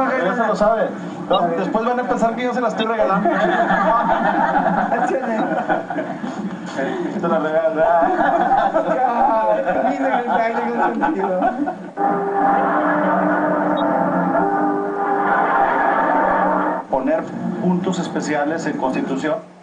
Eso lo sabe. No, después van a pensar que yo se la estoy regalando. Esto la regala. Poner puntos especiales en Constitución.